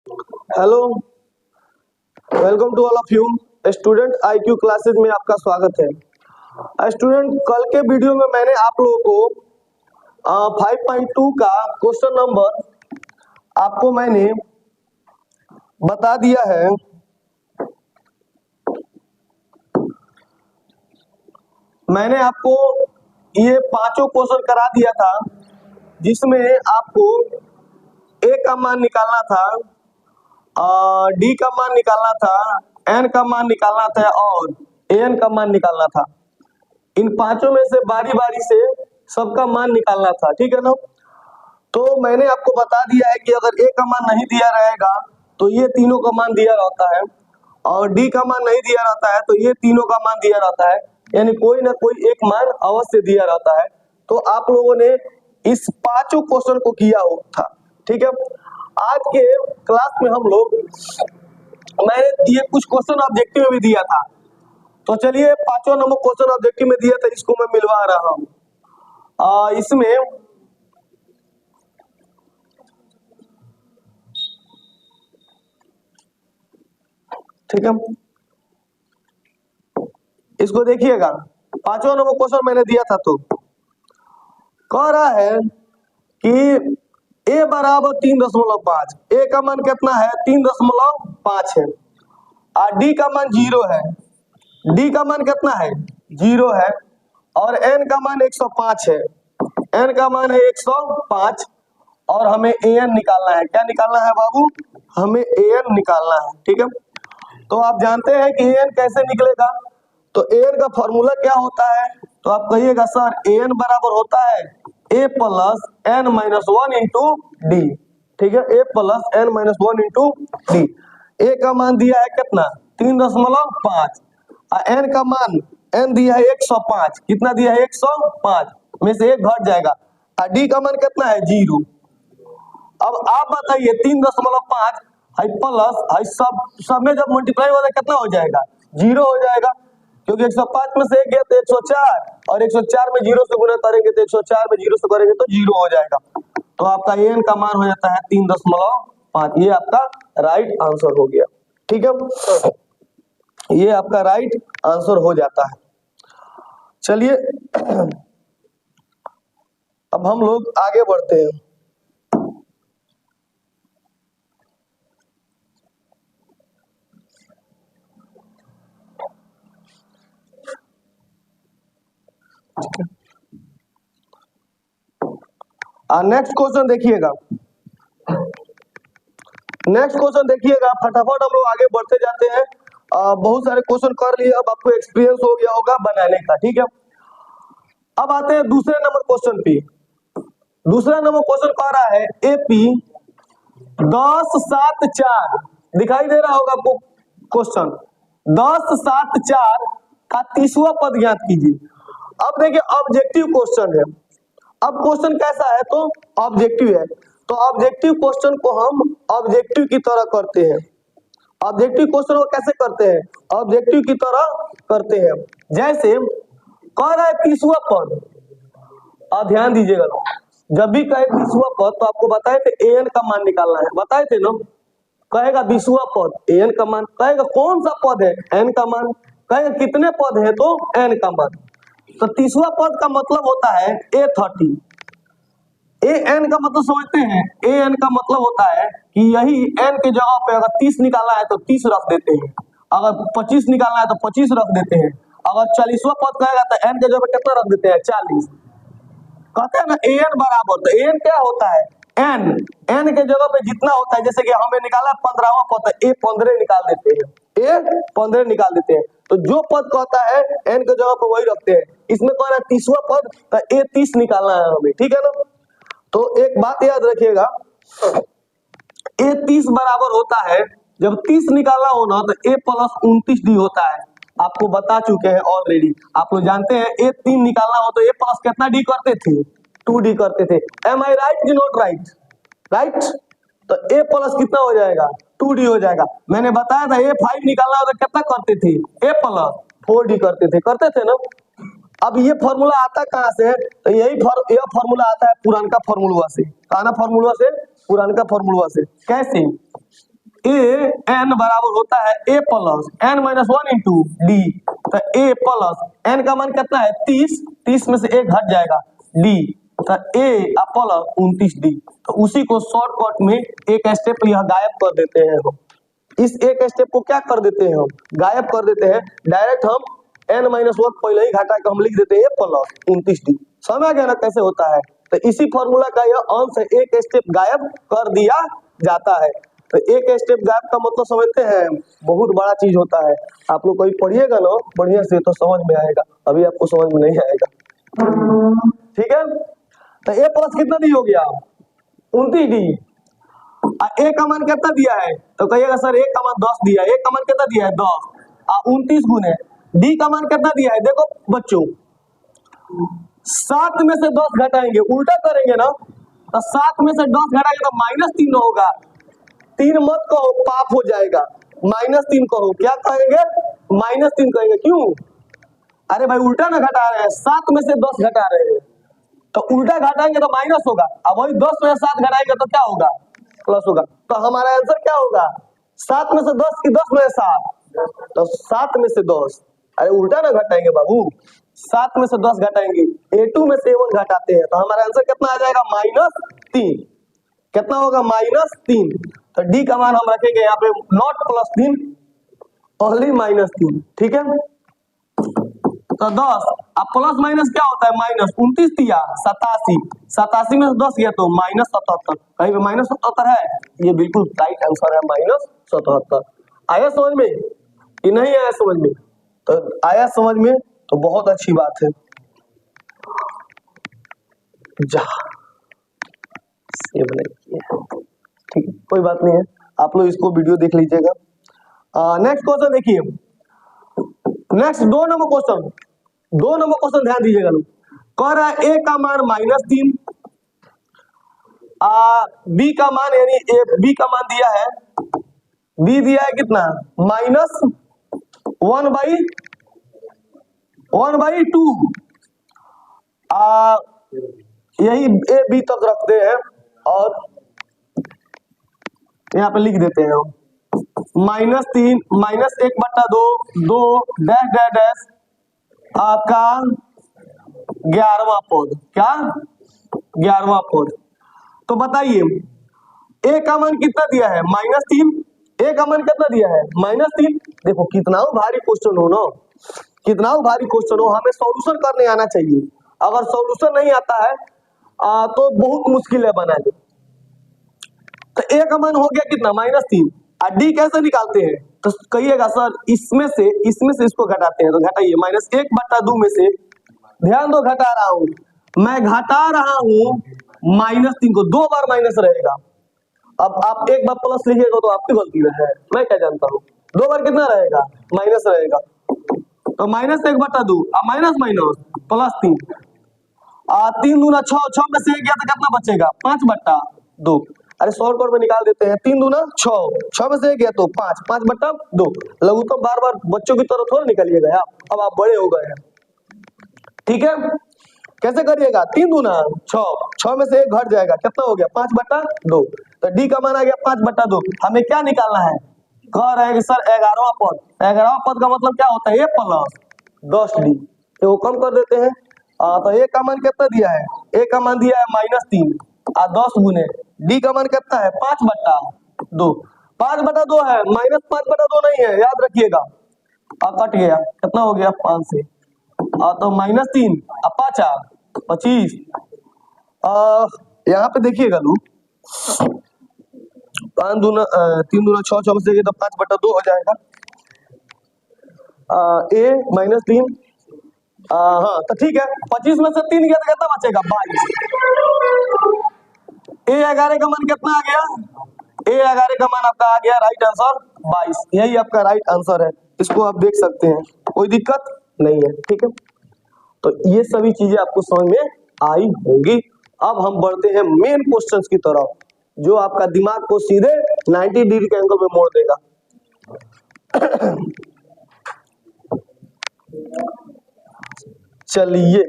Hello, welcome to all of you student. IQ classes में आपका स्वागत है। स्टूडेंट, कल के वीडियो में मैंने आप लोगों को 5.2 का क्वेश्चन नंबर आपको मैंने बता दिया है। मैंने आपको ये पांचों क्वेश्चन करा दिया था, जिसमें आपको ए का मान निकालना था, डी का मान निकालना था, एन का मान निकालना था और एन का मान निकालना था। इन पांचों में से बारी बारी से सबका मान निकालना था, ठीक है ना। तो मैंने आपको बता दिया है कि अगर ए का मान नहीं दिया रहेगा तो ये तीनों का मान दिया रहता है, और डी का मान नहीं दिया रहता है तो ये तीनों का मान दिया रहता है, यानी कोई ना कोई एक मान अवश्य दिया रहता है। तो आप लोगों ने इस पांचों क्वेश्चन को किया हो था, ठीक है। आज के क्लास में हम लोग, मैंने ये कुछ क्वेश्चन ऑब्जेक्टिव में भी दिया था, तो चलिए पांचों नंबर क्वेश्चन ऑब्जेक्टिव में दिया था, इसको मैं मिलवा रहा हूँ। इसमें ठीक है, इसको देखिएगा। पांचवा नंबर क्वेश्चन मैंने दिया था, तो कह रहा है कि a बराबर 3.5, ए का मान कितना है 3.5 है, और डी का मान 0 है, डी का मान कितना है 0 है, और n का मान 105 है, n का मान है 105, और हमें an निकालना है। क्या निकालना है बाबू? हमें an निकालना है, ठीक है। तो आप जानते हैं कि an कैसे निकलेगा, तो an का फॉर्मूला क्या होता है, तो आप कहिएगा सर an बराबर होता है a plus n minus 1 into D, ठीक है, a plus n minus 1 into D. a का मान दिया है कितना 3.5, और n का मान n दिया है 105, कितना दिया है 105 में से एक घट जाएगा, और डी का मान कितना है 0। अब आप बताइए 3.5 हाई प्लस हाई सब में जब मल्टीप्लाई होगा कितना हो जाएगा 0 हो जाएगा, क्योंकि 105 में से एक गया तो 104, और 104 में 0 से गुना करेंगे तो 104 में 0 से करेंगे तो 0 हो जाएगा। तो आपका एन का मान हो जाता है 3.5। ये आपका राइट आंसर हो गया, ठीक है, ये आपका राइट आंसर हो जाता है। चलिए अब हम लोग आगे बढ़ते हैं। नेक्स्ट क्वेश्चन देखिएगा, नेक्स्ट क्वेश्चन देखिएगा, फटाफट हम लोग आगे बढ़ते जाते हैं। बहुत सारे क्वेश्चन कर लिए, अब आपको एक्सपीरियंस हो गया होगा बनाने का, ठीक है। अब आते हैं दूसरे नंबर क्वेश्चन पे। दूसरा नंबर क्वेश्चन कह रहा है एपी 10 7 4, दिखाई दे रहा होगा आपको क्वेश्चन। 10 7 4 का 30वां पद ज्ञात कीजिए। अब देखिए ऑब्जेक्टिव क्वेश्चन है। अब क्वेश्चन कैसा है, तो ऑब्जेक्टिव है, तो ऑब्जेक्टिव क्वेश्चन को हम ऑब्जेक्टिव की तरह करते हैं। ऑब्जेक्टिव क्वेश्चन को कैसे करते हैं, ऑब्जेक्टिव की तरह करते हैं। जैसे कह रहा है 30वां पद, और ध्यान दीजिएगा, जब भी कहे 30वां पद तो आपको बताए थे an का मान निकालना है, बताए थे ना। कहेगा 20वां पद an का मान, कहेगा कौन सा पद है n का मान, कहेगा कितने पद है तो n का मान। तो 30वां पद का मतलब होता है A30। an का मतलब समझते हैं, an का मतलब होता है कि यही n के जगह पे अगर 30 निकालना है तो 30 रख देते हैं, अगर 25 निकालना है तो 25 रख देते हैं, अगर 40वां पद कहेगा तो n के जगह पे कितना रख देते हैं 40। कहते हैं ना an बराबर, तो an क्या होता है n के जगह पे जितना होता है, जैसे कि हमें निकाला 15वां पद, a 15 निकाल देते हैं, a 15 निकाल देते हैं। तो जो पद कहता है n के जगह पे वही रखते हैं। इसमें कह रहा है 30वां पद, तो a 30 निकालना है हमें, ठीक है ना। तो एक बात याद रखिएगा, a 30 बराबर होता है, जब 30 निकालना हो ना तो a प्लस 29 डी होता है। आपको बता चुके हैं ऑलरेडी, आप लोग जानते हैं a 3 निकालना हो तो a प्लस कितना डी करते थे 2 डी करते थे। एम आई राइट कि नॉट राइट? राइट। तो a प्लस कितना हो जाएगा 2 डी हो जाएगा। मैंने बताया था a 5 निकालना हो तो कितना करते थे a प्लस 4 डी करते थे ना। अब ये फॉर्मूला आता कहां से है, तो यह फॉर्मूला आता है पुरानका फॉर्मूला से, पुरानका फॉर्मूला से। कैसे? ए एन बराबर होता है A plus N minus one into D. तो ए प्लस एन का मान कितना है 30, 30 में से एक घट जाएगा डी, तो ए प्लस 29 डी। तो उसी को शॉर्टकट में एक स्टेप यह गायब कर देते हैं हम। इस एक स्टेप को क्या कर देते हैं हम, गायब कर देते हैं। डायरेक्ट हम एन माइनस वन पहले ही घटा के हम लिख देते हैं प्लस 29 डी। समझ आ गया ना कैसे होता है। तो इसी फॉर्मूला का यह अंश एक स्टेप गायब कर दिया जाता है। तो एक स्टेप गायब का मतलब समझते हैं, बहुत बड़ा चीज होता है। आप लोग कोई पढ़िएगा ना बढ़िया से तो समझ में आएगा, अभी आपको समझ में नहीं आएगा। ठीक है, तो ए प्लस कितना डी हो गया 29 डी। ए का मान कितना दिया है, तो कहिएगा सर ए का मान 10 दिया है। ए का मान कितना दिया है 10, 29 गुने डी का मान कितना दिया है। देखो बच्चों 7 में से 10 घटाएंगे, उल्टा करेंगे ना, तो 7 में से 10 घटाएंगे तो -3 होगा। 3 मत कहो पाप हो जाएगा, -3 कहो। क्या कहेंगे -3 कहेंगे, क्यों? अरे भाई उल्टा ना घटा रहे हैं, 7 में से 10 घटा रहे हैं, तो उल्टा घटाएंगे तो माइनस होगा। अब वही 10 में से 7 घटाएंगे तो क्या होगा, प्लस होगा। तो हमारा आंसर क्या होगा 7 में से 10 की 10 में से 7, तो 7 में से 10। अरे उल्टा ना घटाएंगे बाबू, 7 में से 10 घटाएंगे, A2 में से A1 घटाते हैं, तो हमारा आंसर कितना आ जाएगा -3। कितना होगा -3। तो डी का मान हम रखेंगे यहाँ पे नॉट +3, ओनली -3। ठीक है, तो 10 अब प्लस माइनस क्या होता है माइनस, 29 दिया 87, 87 में से 10 गया तो -77। कहीं पे -77 है, ये बिल्कुल राइट आंसर है -77। आया समझ में कि नहीं आया समझ में? तो आया समझ में तो बहुत अच्छी बात है। जा सेव नहीं किया, ठीक है कोई बात नहीं है, आप लोग इसको वीडियो देख लीजिएगा। नेक्स्ट क्वेश्चन देखिए, next 2 number question, 2 number question ध्यान दीजिएगा लोग। कह रहा है ए का मान -3, बी का मान यानी बी का मान दिया है, बी दिया है कितना -1/2। यही ए बी तक रखते हैं और यहाँ पे लिख देते हैं हम -3 -1/2 2 डैश डैश डैश का 11वां पद। क्या 11वां पद। तो बताइए ए का मान कितना दिया है -3, ए का मान कितना दिया है -3। देखो कितना भारी क्वेश्चन हो ना, कितना भारी क्वेश्चन हो, हमें सॉल्यूशन करने आना चाहिए। अगर सॉल्यूशन नहीं आता है तो बहुत मुश्किल है बनाने। तो ए का मान हो गया कितना -3, और डी कैसे निकालते हैं, तो कहिएगा सर इसमें से इसको घटाते हैं, तो घटाइए -1/2 में से, ध्यान दो घटा रहा हूं मैं, घटा रहा हूं -3 को, 2 बार माइनस रहेगा। अब आप एक बार प्लस लिखिएगा तो आपकी गलती है, मैं क्या जानता हूँ। 2 बार कितना रहेगा माइनस रहेगा, तो -1/2 माइनस +3, 3 दूना 6, 6 में से 1 गया तो कितना बचेगा 5/2। अरे शॉर्टकट में निकाल देते हैं, 3 दूना 6, 6 में से 1 गया तो 5, 5/2। लघुत्तम बार बार बच्चों की तरह थोड़ा निकालिएगा आप, अब आप बड़े हो गए हैं। ठीक है, कैसे करिएगा 3 दूना 6, 6 में से 1 घट जाएगा, कितना हो गया 5/2। तो डी का मान आ गया 5/2। हमें क्या निकालना है, कह रहे हैं कि सर 11वां पद, 11वां पद का मतलब क्या होता है ए प्लस 10d, तो कम कर देते हैं। तो ए का मान कितना दिया है, ए का मान दिया है -3 और 10 गुने डी का मान कितना है 5/2, 5/2 है, -5/2 नहीं है, याद रखिएगा। कट गया, कितना हो गया 5 से, तो -3 5 25। यहाँ पे देखिएगा लोग 3 दूना 6, 6 में से तो 5/2 हो जाएगा। ए -3, हाँ तो ठीक है, 25 में से 3 गया तो कितना बचेगा 22। ए 11 का मान कितना आ गया, ए 11 का मान आपका आ गया राइट आंसर 22, यही आपका राइट आंसर है। इसको आप देख सकते हैं, कोई दिक्कत नहीं है। ठीक है, तो ये सभी चीजें आपको समझ में आई होंगी। अब हम बढ़ते हैं मेन क्वेश्चंस की तरफ, जो आपका दिमाग को सीधे 90 डिग्री के एंगल में मोड़ देगा। चलिए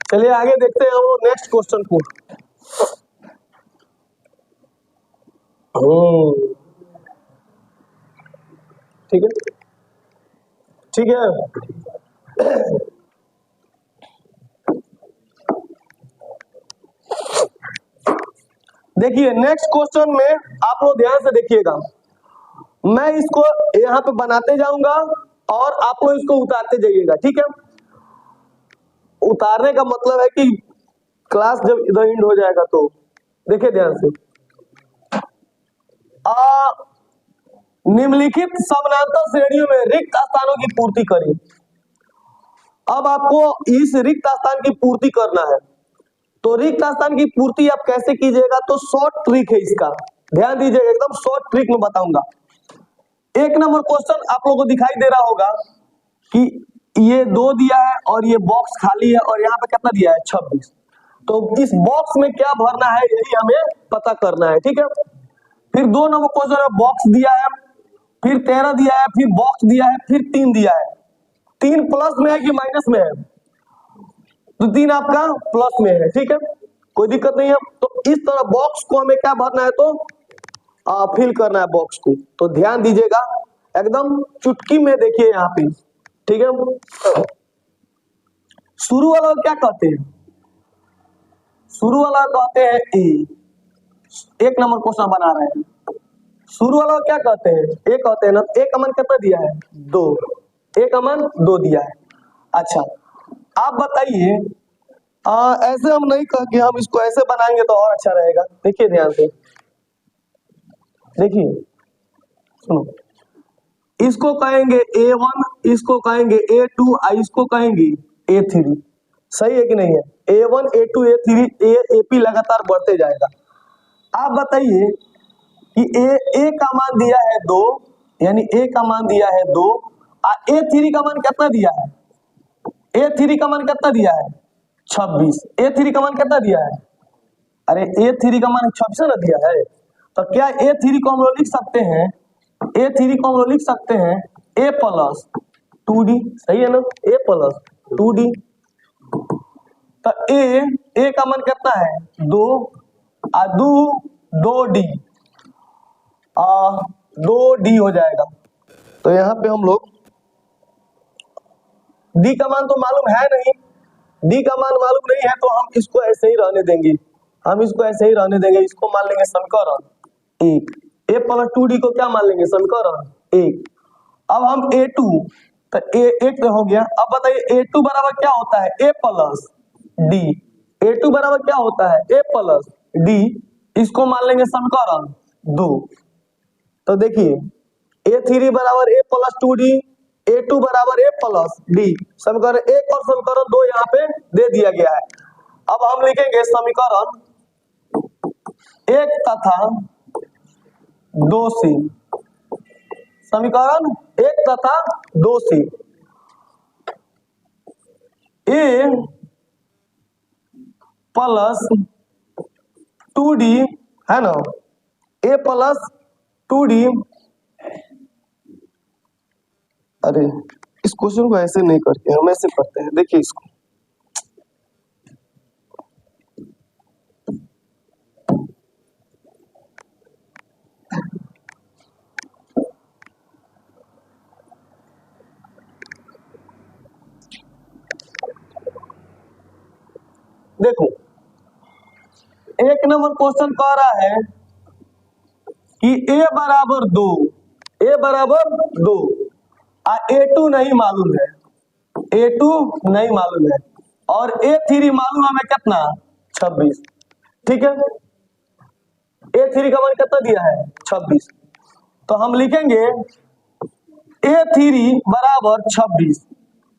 चलिए आगे देखते हैं हम नेक्स्ट क्वेश्चन को। ठीक है, ठीक है। देखिए नेक्स्ट क्वेश्चन में आप लोग ध्यान से देखिएगा, मैं इसको यहाँ पे बनाते जाऊंगा और आप लोग इसको उतारते जाइएगा, ठीक है। उतारने का मतलब है कि क्लास जब इधर एंड हो जाएगा तो देखिए ध्यान से। निम्नलिखित समानांतर श्रेणियों में रिक्त स्थानों की पूर्ति करें। अब आपको इस रिक्त स्थान की पूर्ति करना है, तो रिक्त स्थान की पूर्ति आप कैसे कीजिएगा, तो शॉर्ट ट्रिक है इसका, ध्यान दीजिएगा, एकदम शॉर्ट ट्रिक में बताऊंगा। एक नंबर क्वेश्चन आप लोगों को दिखाई दे रहा होगा कि ये 2 दिया है और ये बॉक्स खाली है और यहाँ पे कितना दिया है 26। तो इस बॉक्स में क्या भरना है यही हमें पता करना है, ठीक है। फिर 2 नंबर क्वेश्चन में बॉक्स दिया है, फिर 13 दिया है, फिर बॉक्स दिया है, फिर 3 दिया है। 3 प्लस में है कि माइनस में है, तो 3 आपका प्लस में है, ठीक है, कोई दिक्कत नहीं है। तो इस तरह बॉक्स को हमें क्या भरना है, तो फिल करना है बॉक्स को। तो ध्यान दीजिएगा एकदम चुटकी में देखिए यहाँ पे, ठीक है। शुरू वाला क्या कहते हैं, शुरू वाला कहते हैं ए। एक नंबर क्वेश्चन बना रहे हैं, शुरू वाला क्या कहते हैं, ए कहते हैं ना। ए का मान कितना दिया है 2, ए का मान 2 दिया है। अच्छा आप बताइए, ऐसे हम नहीं कह कि हम इसको ऐसे बनाएंगे तो और अच्छा रहेगा। देखिए ध्यान से, देखिए सुनो, इसको कहेंगे A1, इसको कहेंगे A2, इसको कहेंगे A3, सही है कि नहीं है। A1 A2 A3 AP लगातार बढ़ते जाएगा। आप बताइए कि ए का मान दिया है 2, यानी ए का मान दिया है 2, A3 का मान कितना दिया है, A3 का मान कितना दिया है 26। A3 का मान कितना दिया है, अरे A3 का मान 26 ना दिया है। तो क्या A3 को हम लोग लिख सकते हैं, A3 को हम लोग लिख सकते हैं A प्लस 2D, सही है ना, A प्लस 2D। तो A का मान कितना है 2, 2D, 2D हो जाएगा। तो यहाँ पे हम लोग D का मान तो मालूम है नहीं, D का मान मालूम नहीं है, तो हम इसको ऐसे ही रहने देंगे, हम इसको ऐसे ही रहने देंगे। इसको मान लेंगे समीकरण 1, A प्लस 2D को क्या मान लेंगे समीकरण 1। अब हम A2, तो A1 हो गया। अब बताइए A2 बराबर क्या होता है A प्लस D, A2 बराबर क्या होता है A प्लस D, इसको मान लेंगे समीकरण 2। तो देखिए A3 बराबर A प्लस 2D, A2 बराबर A प्लस D, समीकरण 1 और समीकरण 2 यहाँ पे दे दिया गया है। अब हम लिखेंगे समीकरण 1 तथा 2 से, समीकरण 1 तथा 2 से A प्लस 2D है ना, A प्लस 2D। अरे इस क्वेश्चन को ऐसे नहीं करते, हम ऐसे करते हैं, देखिए इसको, देखो एक नंबर क्वेश्चन कह रहा है कि A बराबर 2, A बराबर 2, A2 नहीं मालूम है, A2 नहीं मालूम है, और A3 मालूम हमें कितना 26, ठीक है। A3 का मान कितना दिया है 26, तो हम लिखेंगे A3 बराबर 26।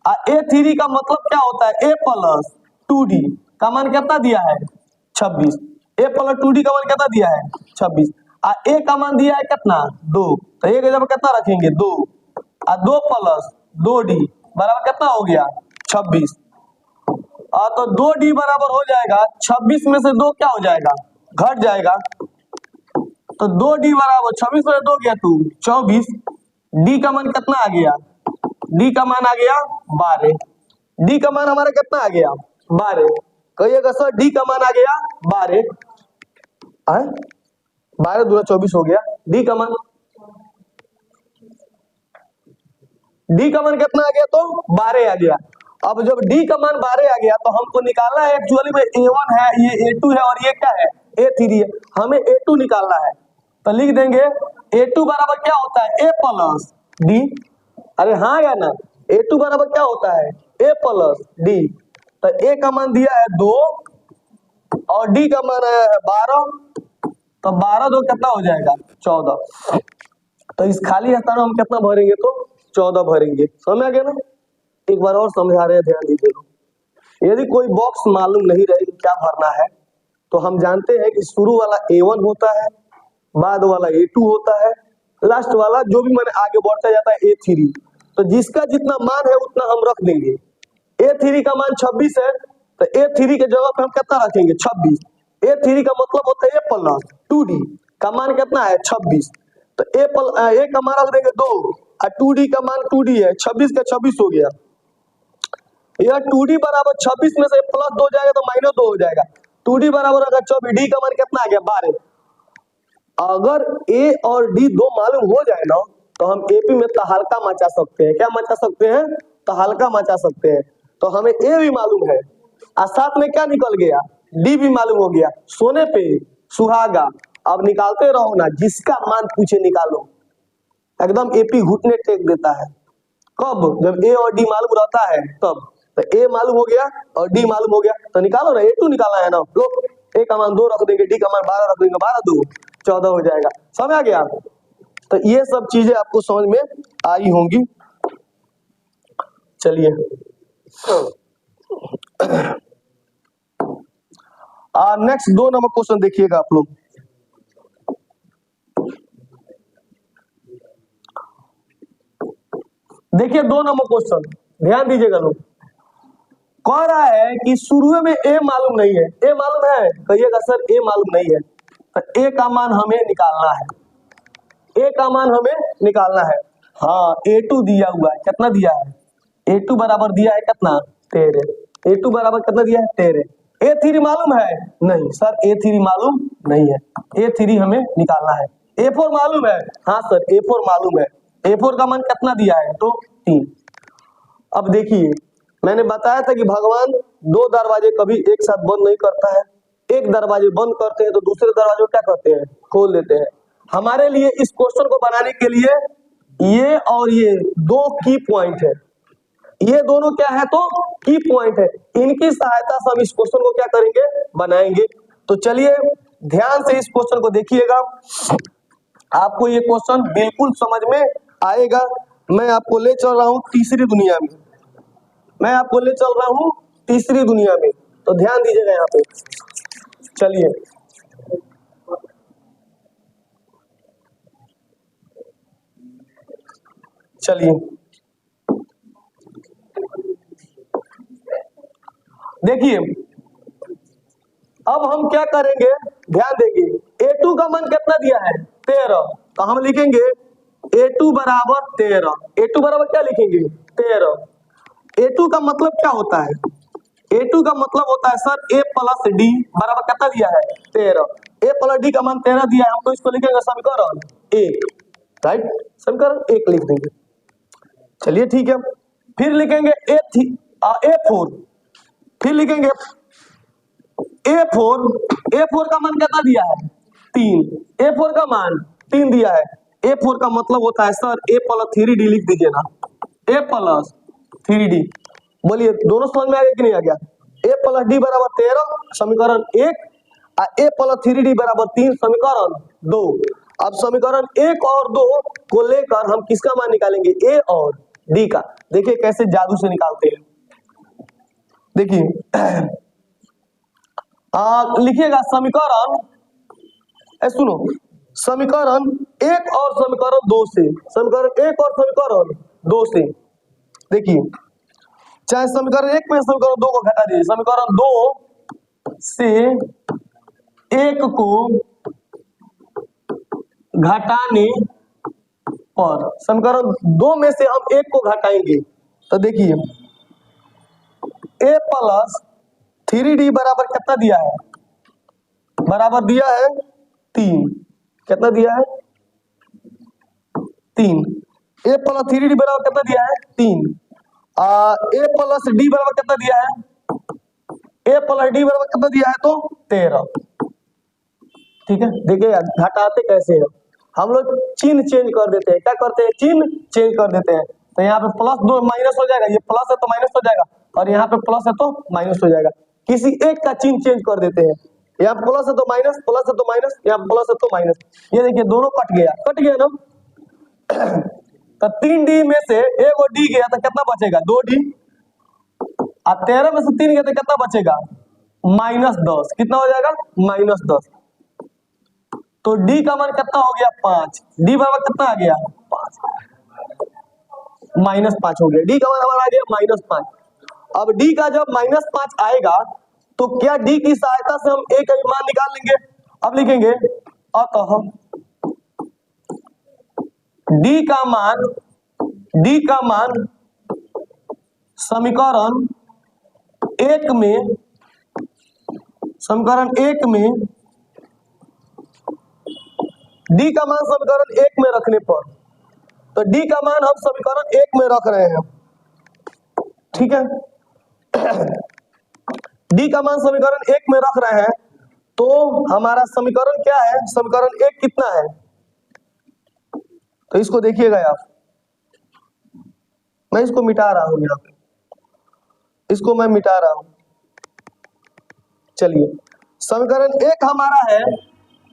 A3 का मतलब क्या होता है A प्लस 2D का मान कितना दिया है 26, A प्लस 2D का मान कितना दिया है 26, A का मान दिया है कितना 2, तो A की जगह कितना रखेंगे 2, 2 प्लस 2D बराबर कितना हो गया 26। तो 2D बराबर हो जाएगा 26 में से 2 क्या हो जाएगा घट जाएगा, तो 2D बराबर 26 में 2 गया तू 24। D का मान कितना आ गया, D का मान आ गया 12, D का मान हमारा कितना आ गया 12। कहिएगा सर डी का मान आ गया 12, 12 दूना 24 हो गया। डी का मान कितना आ गया? तो 12 आ गया। अब जब डी का मान 12 आ गया तो हमको निकालना है, एक्चुअली में A1 है, ये A2 है और ये क्या है? A3 है। हमें A2 निकालना है तो लिख देंगे A2 बराबर क्या होता है? A plus D. अरे हाँ या ना? A2 बराबर क्या होता है? A plus D. तो A का मान दिया है 2 और डी का मान आया है 12, तो 12 2 कितना हो जाएगा? 14। तो इस खाली स्थान में हम कितना भरेंगे? तो 14 भरेंगे। समझ आ गया ना? एक बार और समझा रहे हैं, ध्यान दीजिए। यदि कोई बॉक्स मालूम नहीं रहे कि क्या भरना है तो हम जानते हैं कि शुरू वाला A1 होता है, बाद वाला A2 होता है, लास्ट वाला जो भी मैंने आगे बढ़ता जाता है A3। तो जिसका जितना मान है उतना हम रख देंगे। A3 का मान 26 है तो A3 के जगह पे हम कितना रखेंगे? 26। A3 का मतलब होता है A प्लस 2D का मान कितना है? 26। तो A का मान रख देंगे 2 और 2D का मान 2D है, 26 का 26 हो गया। यह 2D बराबर 26 में से प्लस 2 जाएगा तो माइनस 2 हो जाएगा। 2D बराबर अगर 24, डी का मान कितना आ गया? 12। अगर A और D दो मालूम हो जाए ना तो हम AP में तहलका मचा सकते हैं। क्या मचा सकते हैं? तहलका मचा सकते हैं। तो हमें A भी मालूम है और साथ में क्या निकल गया? D भी मालूम हो गया। सोने पे सुहागा। अब निकालते रहो ना, जिसका मान पूछे निकालो। एकदम AP घुटने टेक देता है। कब? जब A और D मालूम रहता है तब। तो A मालूम हो गया और D मालूम हो गया तो निकालो ना। A2 निकालना है ना। लो, A का मान 2 रख देंगे, D का मान 12 रख देंगे, 12 2 14 हो जाएगा। समझ आ गया? तो ये सब चीजें आपको समझ में आई होंगी। चलिए नेक्स्ट 2 नंबर क्वेश्चन देखिएगा आप लोग। देखिए 2 नंबर क्वेश्चन, ध्यान दीजिएगा लोग। कह रहा है कि शुरू में A मालूम नहीं है। A मालूम है? कहिएगा सर A मालूम नहीं है। तो A का मान हमें निकालना है। A का मान हमें निकालना है। हाँ, A2 दिया हुआ है। कितना दिया है? A2 बराबर दिया है कितना? 13। A2 बराबर कितना दिया है? 13। A3 मालूम है? नहीं सर, A3 मालूम नहीं है। A3 हमें निकालना है। A4 मालूम है? हाँ सर, A4 मालूम है। A4 का मान कितना दिया है? तो 3। अब देखिए, मैंने बताया था कि भगवान 2 दरवाजे कभी एक साथ बंद नहीं करता है। एक दरवाजे बंद करते हैं तो दूसरे दरवाजे क्या करते हैं? खोल देते हैं। हमारे लिए इस क्वेश्चन को बनाने के लिए ये और ये 2 की पॉइंट है। ये दोनों क्या है? तो की पॉइंट है। इनकी सहायता से हम इस क्वेश्चन को क्या करेंगे? बनाएंगे। तो चलिए ध्यान से इस क्वेश्चन को देखिएगा। आपको ये क्वेश्चन बिल्कुल समझ में आएगा। मैं आपको ले चल रहा हूं तीसरी दुनिया में। मैं आपको ले चल रहा हूं तीसरी दुनिया में, तो ध्यान दीजिएगा यहाँ पे। चलिए देखिए, अब हम क्या करेंगे? ध्यान देंगे। A2 का मान कितना दिया है? 13। तो हम लिखेंगे A2 बराबर 13। A2 बराबर क्या लिखेंगे? 13। A2 का मतलब क्या होता है? A2 का मतलब होता है सर A प्लस D बराबर कितना दिया है? 13। A प्लस D का मान 13 दिया है, हम तो इसको लिखेंगे समीकरण 1। राइट, समीकरण 1 लिख देंगे। चलिए ठीक है, फिर लिखेंगे A4। फिर लिखेंगे A4 का मान कितना दिया है? 3। A4 का मान 3 दिया है। A4 का मतलब होता है सर A प्लस 3D लिख दीजिए ना। A plus 3D। बोलिए दोनों समझ में आ गया कि नहीं आ गया? A प्लस D बराबर 13 समीकरण 1 और A प्लस 3D बराबर 3 समीकरण 2। अब समीकरण 1 और 2 को लेकर हम किसका मान निकालेंगे? A और D का। देखिए कैसे जादू से निकालते हैं। देखिए लिखिएगा समीकरण, सुनो, समीकरण 1 और समीकरण 2 से, समीकरण 1 और समीकरण 2 से देखिए, चाहे समीकरण 1 में समीकरण 2 को घटा दीजिए। समीकरण 2 से 1 को घटाने पर, समीकरण 2 में से हम 1 को घटाएंगे तो देखिए A प्लस 3D बराबर कितना दिया है, बराबर दिया है 3। कितना दिया है 3। a प्लस 3D बराबर कितना दिया है 3। a प्लस d बराबर कितना दिया है, a प्लस d बराबर कितना दिया है तो 13। ठीक है, देखिए घटाते कैसे है, हम लोग चिन्ह चेंज कर देते हैं। क्या करते हैं, चिन्ह चेंज कर देते हैं। तो यहाँ पे प्लस दो माइनस हो जाएगा, ये प्लस है तो माइनस हो जाएगा, और यहाँ पे प्लस है तो माइनस हो जाएगा। किसी एक का चिन्ह चेंज कर देते हैं। यहाँ प्लस है तो माइनस, प्लस है तो माइनस, यहाँ प्लस है तो माइनस। ये देखिए दोनों कट गया, कट गया ना। तो 3D में से एक और डी गया तो कितना बचेगा, 2D। और 13 में से 3 गया तो कितना बचेगा, -10। कितना हो जाएगा, -10। तो D का मान कितना हो गया 5। D बराबर कितना आ गया 5, -5 हो गया। D का मान हमारा आ गया -5। अब D का जब -5 आएगा तो क्या D की सहायता से हम A का मान निकाल लेंगे। अब लिखेंगे अतः D का मान समीकरण 1 में D का मान समीकरण 1 में रखने पर, तो D का मान हम समीकरण 1 में रख रहे हैं। ठीक है, D का मान समीकरण 1 में रख रहे हैं, तो हमारा समीकरण क्या है, समीकरण 1 कितना है। तो इसको देखिएगा आप, मैं इसको मिटा रहा हूं, यहाँ पे इसको मैं मिटा रहा हूं। चलिए, समीकरण 1 हमारा है,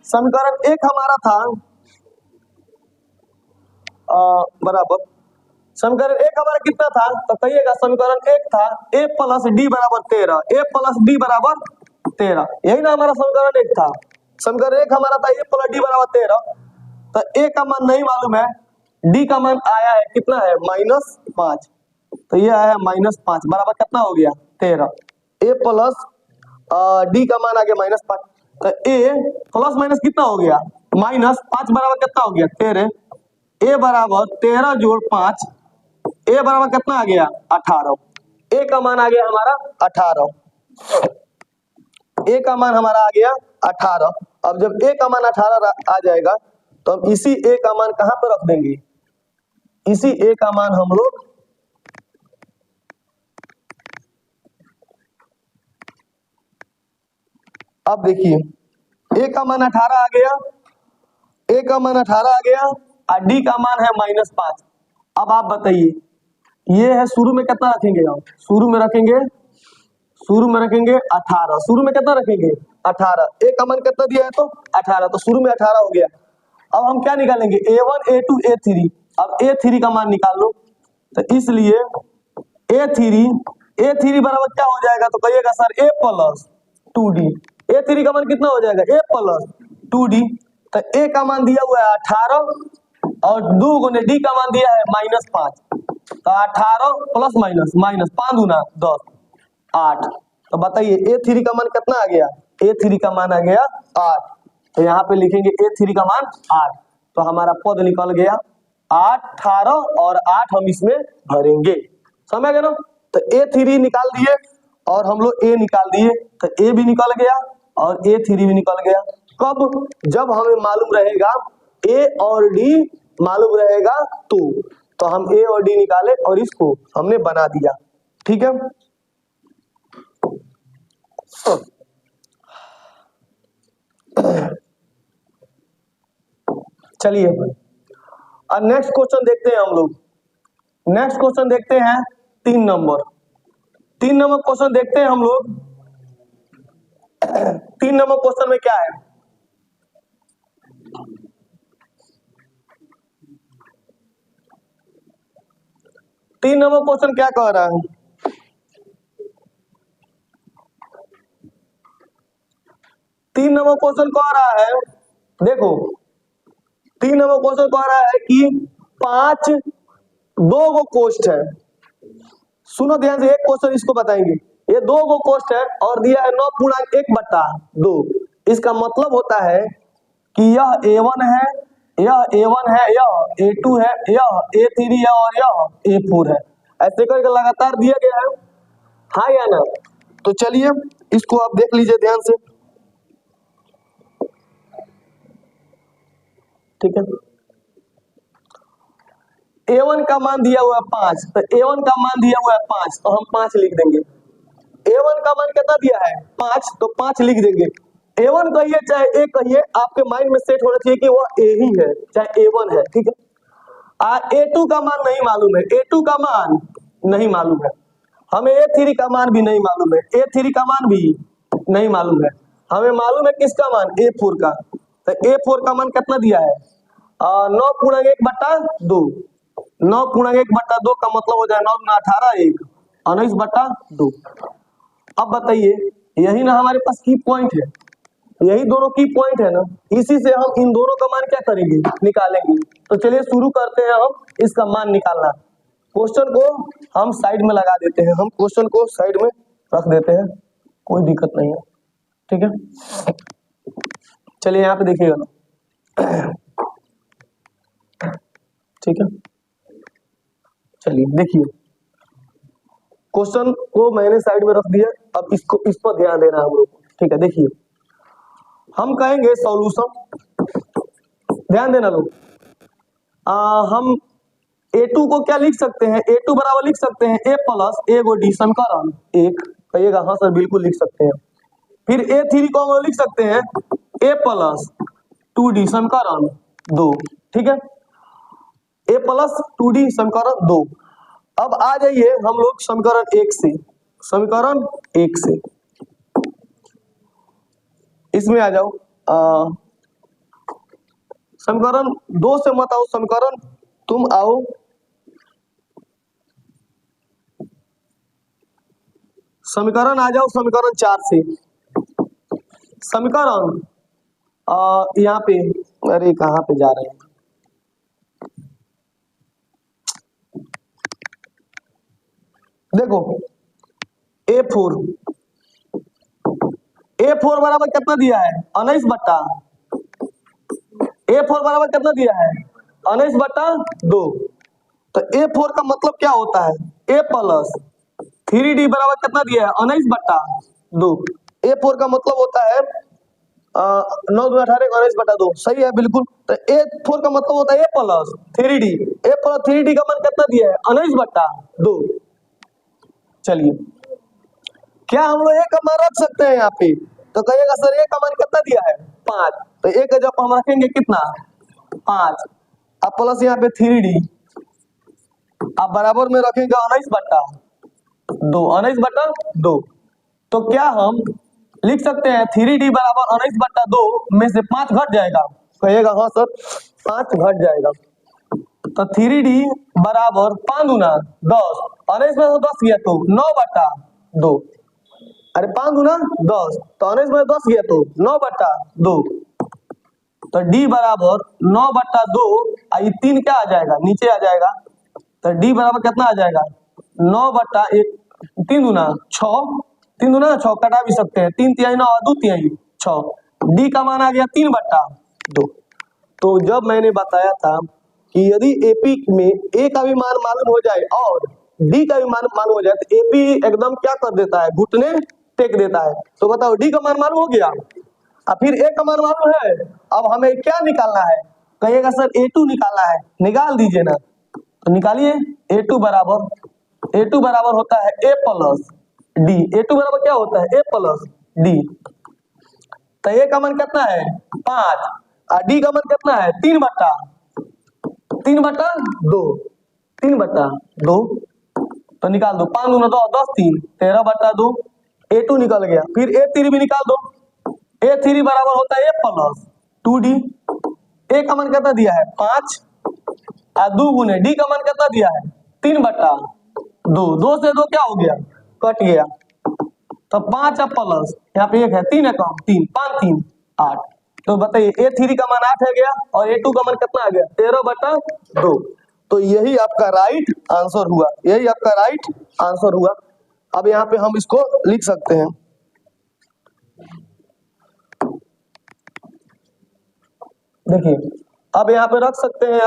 समीकरण 1 हमारा था बराबर, समीकरण 1 हमारा कितना था, तो कहिएगा समीकरण 1 था a प्लस डी बराबर 13, a प्लस डी बराबर 13, यही ना हमारा समीकरण 1 था। समीकरण 1 हमारा था a प्लस डी बराबर 13। तो a का मान नहीं मालूम है, d का मान आया है कितना है, -5। तो ये आया है -5 बराबर कितना हो गया 13। a प्लस d का मान आ गया -5, तो a प्लस माइनस कितना हो गया, -5 बराबर कितना हो गया 13। a बराबर 13 जोड़ 5, a बराबर कितना आ गया 18। a का मान आ गया हमारा 18, a का मान हमारा आ गया 18। अब जब a का मान 18 आ जाएगा तो हम इसी a का मान कहां पर रख देंगे, इसी a का मान हम लोग अब देखिए a का मान 18 आ गया, a का मान 18 आ गया और d का मान है -5। अब आप बताइए, ये है शुरू में कितना रखेंगे, हम शुरू में रखेंगे 18। शुरू में कितना रखेंगे 18, a का मान कितना दिया है तो 18, तो शुरू में 18 हो गया। अब हम क्या निकालेंगे, a1 a2 a3। अब a3 का मान निकाल लो, तो इसलिए a3 बराबर क्या हो जाएगा, तो कहिएगा sir a plus 2d। a3 का मान कितना हो जाएगा, a प्लस 2d। तो a का मान दिया हुआ है 18 और 2 गुने d का मान दिया है -5। तो 18 प्लस माइनस 5 गुना 10 8। तो बताइए a3 का मान कितना आ गया, a3 का मान आ गया 8। तो यहाँ पे लिखेंगे a3 का मान 8। तो हमारा पद निकल गया 8, 18 और 8 हम इसमें भरेंगे, समझ गए ना। तो a3 निकाल दिए और हम लोग a निकाल दिए, तो a भी निकल गया और a3 भी निकल गया। कब, जब हमें मालूम रहेगा a और d मालूम रहेगा तो हम a और d निकाले और इसको हमने बना दिया। ठीक है, चलिए अब नेक्स्ट क्वेश्चन देखते हैं हम लोग। नेक्स्ट क्वेश्चन देखते हैं 3 नंबर क्वेश्चन देखते हैं हम लोग। 3 नंबर क्वेश्चन में क्या है, तीन नंबर क्वेश्चन क्या कह रहा है, तीन नंबर क्वेश्चन कह रहा है, देखो 3 नंबर क्वेश्चन कह रहा है कि 5 2 गो कोष्ठ है। सुनो ध्यान से, एक क्वेश्चन इसको बताएंगे, ये 2 गो कोष्ठ है और दिया है 9.1/2। इसका मतलब होता है कि यह a1 है, यह a1 है, यह a2 है, यह a3 है और यह a4 है। ऐसे करके लगातार दिया गया है, हाँ या ना। तो चलिए इसको आप देख लीजिए ध्यान से, ठीक है। A1 का मान दिया हुआ है 5, तो A1 का मान दिया हुआ है 5, तो हम 5 लिख देंगे। A1 का मान कितना दिया है 5, तो 5 लिख देंगे। A1 कहिए चाहे A कहिए, आपके माइंड में सेट होना चाहिए कि वह A ही है चाहे A1 है, ठीक है। A2 का मान नहीं मालूम है, A2 का मान नहीं मालूम है, हमें A3 का मान भी नहीं मालूम है, A3 का मान भी नहीं मालूम है, हमें मालूम है किसका मान A4 का। तो A4 का मान कितना दिया है 9×1/2, 9×1/2 का मतलब हो जाए 9×18 1, 19/2। अब बताइए, यही ना हमारे पास की पॉइंट है, यही दोनों की पॉइंट है ना, इसी से हम इन दोनों का मान क्या करेंगे निकालेंगे। तो चलिए शुरू करते हैं हम इसका मान निकालना। क्वेश्चन को हम साइड में लगा देते हैं, हम क्वेश्चन को साइड में रख देते हैं, कोई दिक्कत नहीं है, ठीक है। चलिए यहाँ पे देखिएगा ना, ठीक है। चलिए देखिए, क्वेश्चन को मैंने साइड में रख दिया, अब इसको इस पर ध्यान देना हम लोग को, ठीक है। देखिए हम कहेंगे सॉल्यूशन, ध्यान देना लोग। हम A2 को क्या लिख सकते हैं, A2 बराबर लिख सकते हैं A प्लस A समीकरण 1, कहिएगा हाँ सर बिल्कुल लिख सकते हैं। फिर A3 को हम लिख सकते हैं A प्लस 2D समीकरण 2, ठीक है, A प्लस 2D समीकरण 2। अब आ जाइए हम लोग समीकरण 1 से, समीकरण 1 से इसमें आ जाओ, समीकरण 2 से मत आओ, समीकरण तुम आओ समीकरण आ जाओ समीकरण 4 से। समीकरण यहाँ पे, अरे कहाँ पे जा रहे हैं, देखो A4 बराबर कितना दिया है 19/, A4 बराबर कितना दिया है 19/2। तो A4 का मतलब क्या होता है A प्लस 3D बराबर कितना दिया है 19/2। A4 का मतलब होता है 9×18 19/2, सही है बिल्कुल। तो A4 का मतलब होता है A plus 3D, A plus 3D का मान कितना दिया है 19/2। चलिए क्या हम लोग एक का मान रख सकते हैं यहाँ पे, तो कहिएगा सर एक का मान कितना दिया है 5, तो एक का जब हम रखेंगे कितना 5, अब प्लस यहाँ पे 3D, अब बराबर में रखेंगे 19/2, 19/2। तो क्या हम लिख सकते हैं 3D बराबर 19/2 में से 5 घट जाएगा, कहिएगा हाँ सर 5 घट जाएगा। तो 3D बराबर 5 गुना 10, 19 में से 10 गया तो 9/2, अरे 5 गुना 10, तो 19 में 10 गया तो 9/2, तो D बराबर 9/2, ये 3 क्या आ जाएगा नीचे आ जाएगा, तो D बराबर कितना आ जाएगा 9/1, 3 गुना 6, 3 गुना 6 कटा भी सकते हैं, 3 तिहाई 9 और 2 तिहाई 6, D का मान आ गया 3/2। तो जब मैंने बताया था कि यदि AP में A का भी मान मालूम हो जाए और D का भी मान मालूम हो जाए, तो AP एकदम क्या कर देता है घुटने टेक देता है। तो बताओ D का मान मालूम हो गया, अब फिर A का मान मालूम है, अब हमें क्या निकालना है, कहिएगा सर A2 निकालना है, निकाल दीजिए ना, तो निकालिए। A2 बराबर होता है A प्लस D, A2 बराबर क्या होता है A प्लस D। तो A का मान कितना है 5 और D का मान कितना है 3/2, 3/2, तो निकाल दो, 5 दूना 2 10 3 13/2, A2 निकल गया। फिर A3 भी निकाल दो, A3 बराबर होता है A प्लस 2D, A का मान कितना दिया है 5 और 2 गुने D का मान कितना दिया है 3/2, 2 से 2 क्या हो गया कट गया, तो 5 प्लस यहाँ पे 1 है 3 है कम 3, 5 3 8, तो बताइए A3 का मान 8 है गया और A2 का मान कितना आ गया 13/2। तो यही आपका राइट आंसर हुआ, यही आपका राइट आंसर हुआ। अब यहाँ पे हम इसको लिख सकते हैं, देखिए अब यहाँ पे रख सकते हैं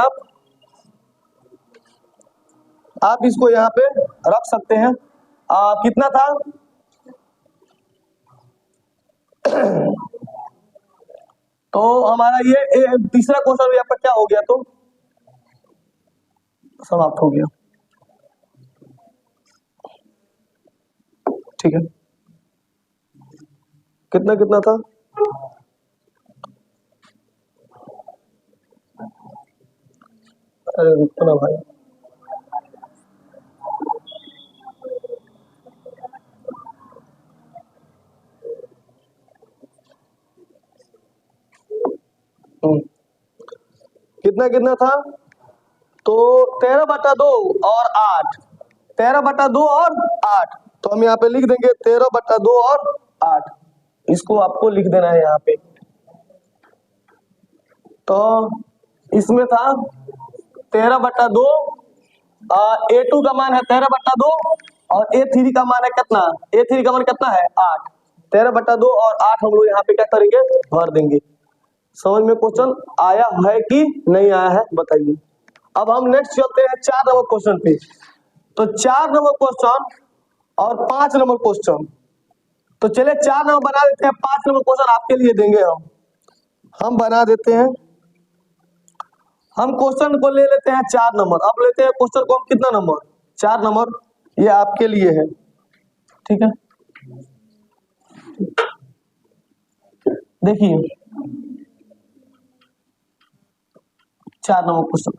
आप इसको यहाँ पे रख सकते हैं, कितना था तो हमारा ये तीसरा क्वेश्चन भी आपका क्या हो गया, तो समाप्त हो गया। ठीक है, कितना कितना था? अरे रुको ना भाई, कितना कितना था? तो 13/2 और 8, 13/2 और 8, तो हम यहाँ पे लिख देंगे 13/2 और 8, इसको आपको लिख देना है यहाँ पे। तो इसमें था 13/2, A2 का मान है 13/2 और A3 का मान है कितना? A3 का मान कितना है? 8। 13/2 और 8 हम लोग यहाँ पे क्या करेंगे? भर देंगे। समझ में क्वेश्चन आया है कि नहीं आया है बताइए। अब हम नेक्स्ट चलते हैं 4 नंबर क्वेश्चन पे। तो 4 नंबर क्वेश्चन और 5 नंबर क्वेश्चन, तो चले 4 नंबर बना देते हैं, 5 नंबर क्वेश्चन आपके लिए देंगे हम बना देते हैं। हम क्वेश्चन को ले लेते हैं 4 नंबर। अब लेते हैं क्वेश्चन को हम कितना नंबर? 4 नंबर, ये आपके लिए है, ठीक है। देखिए 4 नंबर क्वेश्चन,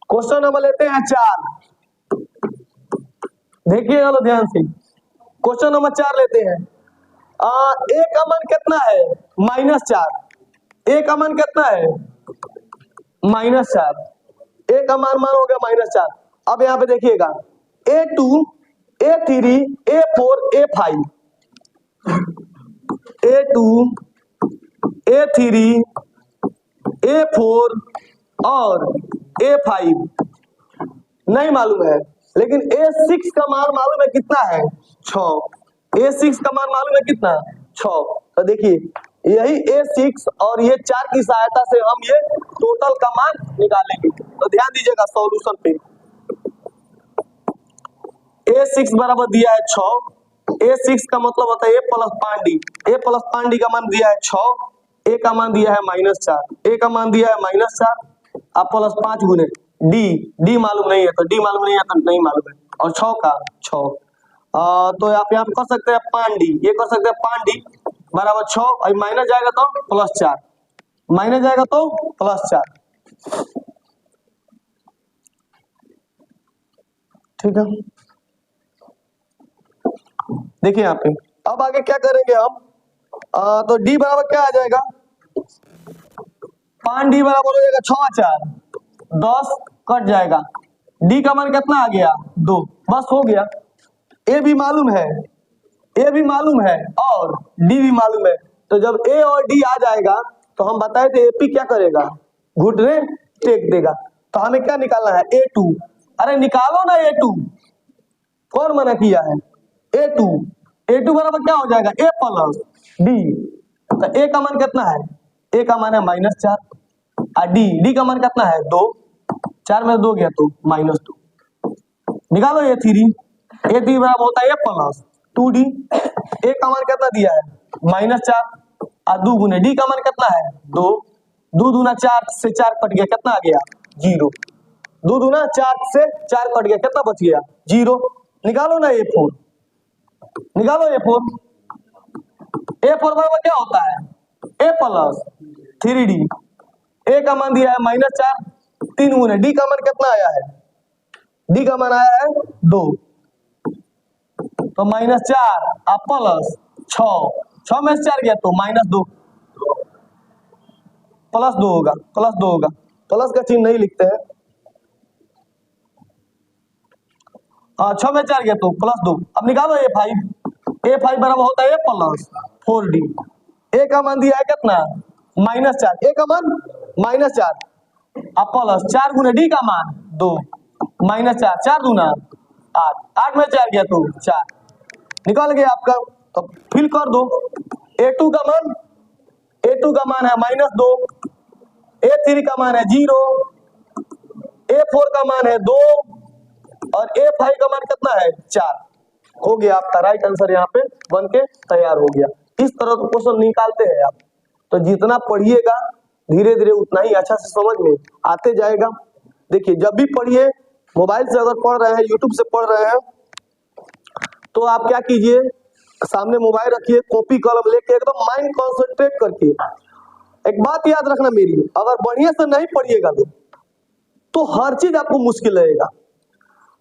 क्वेश्चन नंबर लेते हैं 4। देखिएगा लो ध्यान से, क्वेश्चन नंबर 4 लेते हैं। ए का मान कितना है? -4। ए का मान कितना है? -4। ए का मान हो गया -4। अब यहाँ पे देखिएगा A2, A3, A4, A5, A2, A3, A4 और A5 नहीं मालूम है, लेकिन A6 का मान मालूम है कितना है? 6। A6 का मान मालूम है कितना? 6। तो देखिए यही A6 और ये 4 की सहायता से हम ये टोटल का मान निकालेंगे। तो ध्यान दीजिएगा सॉल्यूशन पे। A6 बराबर दिया है 6। A6 का मतलब होता है A प्लस पांडी। A प्लस पांडी का मान दिया है 6। A का मान दिया है -4। A का मान दिया है -4, आप प्लस 5 गुने D मालूम नहीं है, तो D मालूम नहीं है तो नहीं मालूम है, और 6 का 6। तो आप यहाँ पे कर सकते हैं पांडी, ये कर सकते हैं पांडी बराबर 6, और माइनस जाएगा तो +4, माइनस जाएगा तो +4, ठीक है। देखिए यहाँ पे अब आगे क्या करेंगे हम? तो D बराबर क्या आ जाएगा? 5D बराबर हो जाएगा 6 4 10, कट जाएगा। D का मान कितना आ गया? 2, बस हो गया। A भी मालूम है, A भी मालूम है और D भी मालूम है। तो जब A और D आ जाएगा तो हम बताए थे AP क्या करेगा? घुटने टेक देगा। तो हमें क्या निकालना है? A2। अरे निकालो ना A2, कौन मना किया है? A2 बराबर क्या हो जाएगा? A plus D। तो A का मान कितना है? A का मान है -4 और D का मान कितना है? 2। 4 में 2 गया तो -2। निकालो A3 बराबर होता है A प्लस 2D। A का मान कितना दिया है? -4 और 2 गुने D का मान कितना है? 2। 2 दूना 4 से 4 कट गया, कितना आ गया? 0। 2 दूना 4 से 4 कट गया, कितना बच गया? 0। निकालो ना A4, निकालो A4। A4 बराबर क्या होता है? A plus 3D। A का मान दिया है -4, 3 गुने D का मान कितना आया है? D का मान आया है 2। तो -4 और प्लस 6, 6 में से 4 गया तो -2, +2 होगा, +2 होगा। प्लस का चिन्ह नहीं लिखते हैं। 6 में 4 गया तो +2। अब निकालो A5 बराबर होता है A प्लस 4D। A का मान दिया है कितना? -4। A का मान -4 अब प्लस 4 गुने D का मान 2, -4, 4 दूना 8, 8 में 4 गया तो 4, निकल गया आपका। तो फिल कर दो। A2 का मान है -2, A3 का मान है 0, A4 का मान है 2 और A5 का मान कितना है 4। हो गया आपका राइट आंसर यहाँ पे बन के तैयार हो गया। इस तरह का क्वेश्चन निकालते हैं आप। तो जितना पढ़िएगा धीरे धीरे उतना ही अच्छा से समझ में आते जाएगा। देखिए जब भी पढ़िए, मोबाइल से अगर पढ़ रहे हैं, यूट्यूब से पढ़ रहे हैं, तो आप क्या कीजिए, सामने मोबाइल रखिए, कॉपी कलम लेके एकदम माइंड कंसंट्रेट करके। एक बात याद रखना मेरी, अगर बढ़िया से नहीं पढ़िएगा तो हर चीज आपको मुश्किल लगेगा,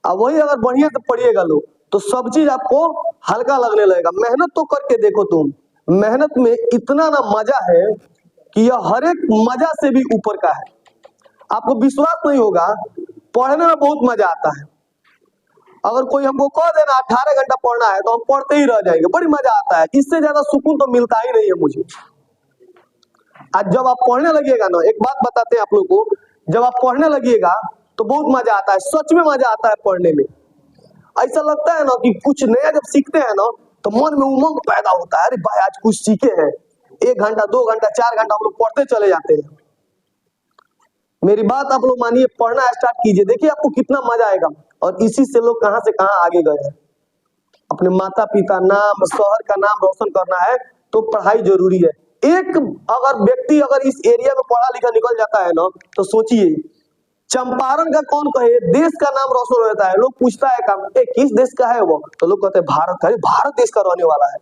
और वही अगर बढ़िया से पढ़िएगा लोग तो सब चीज आपको हल्का लगने लगेगा। मेहनत तो करके देखो तुम, मेहनत में इतना ना मजा है कि यह हर एक मजा से भी ऊपर का है। आपको विश्वास नहीं होगा, पढ़ने में बहुत मजा आता है। अगर कोई हमको कह देना 18 घंटा पढ़ना है तो हम पढ़ते ही रह जाएंगे, बड़ी मजा आता है। इससे ज्यादा सुकून तो मिलता ही नहीं है मुझे। आज जब आप पढ़ने लगिएगा ना, एक बात बताते हैं आप लोग को, जब आप पढ़ने लगिएगा तो बहुत मजा आता है, सच में मजा आता है पढ़ने में। ऐसा लगता है ना कि कुछ नया जब सीखते हैं ना तो मन में उमंग पैदा होता है, अरे भाई आज कुछ सीखे हैं। 1 घंटा 2 घंटा 4 घंटा हम लोग पढ़ते चले जाते हैं। मेरी बात आप लोग मानिए, पढ़ना स्टार्ट कीजिए, देखिए आपको कितना मजा आएगा। और इसी से लोग कहां से कहां आगे गए हैं। अपने माता पिता नाम, शहर का नाम रोशन करना है तो पढ़ाई जरूरी है। एक अगर व्यक्ति अगर इस एरिया में पढ़ा लिखा निकल जाता है ना, तो सोचिए चंपारण का कौन कहे देश का नाम रोशन हो जाता है। लोग पूछता है काम किस देश का है वो, तो लोग कहते हैं भारत का। भारत देश का रहने वाला है।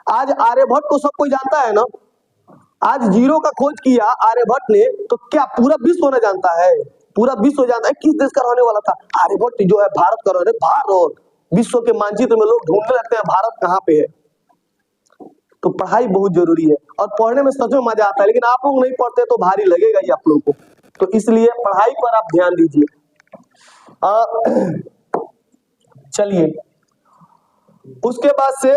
आज आर्यभट्ट को सब कोई जानता है ना, आज जीरो का खोज किया आर्यभट्ट ने, तो क्या पूरा विश्व ने जानता है? पूरा विश्व जानता है किस देश का रहने वाला था। आर्यभट्ट जो है भारत का रहने, भारत विश्व के मानचित्र में लोग ढूंढने लगते हैं भारत कहाँ पे है। तो पढ़ाई बहुत जरूरी है और पढ़ने में सच में मजा आता है, लेकिन आप लोग नहीं पढ़ते तो भारी लगेगा ही आप लोगों को। तो इसलिए पढ़ाई पर आप ध्यान दीजिए। चलिए उसके बाद से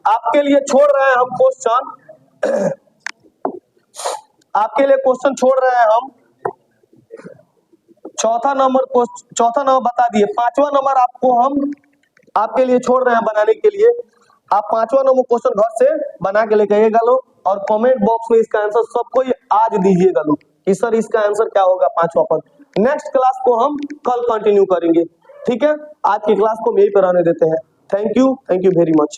आपके लिए छोड़ रहे हैं हम क्वेश्चन, आपके लिए क्वेश्चन छोड़ रहे हैं हम। चौथा नंबर बता दिए। 5वां नंबर आपको हम आपके लिए छोड़ रहे हैं बनाने के लिए। आप 5वां नंबर क्वेश्चन घर से बना के लेके आइएगा लोग, और कमेंट बॉक्स में इसका आंसर सबको आज दीजिएगा लोग कि सर इसका आंसर क्या होगा 5वां पद। नेक्स्ट क्लास को हम कल कंटिन्यू करेंगे, ठीक है। आज की क्लास को हम यहीं पर रहने देते हैं। Thank you very much.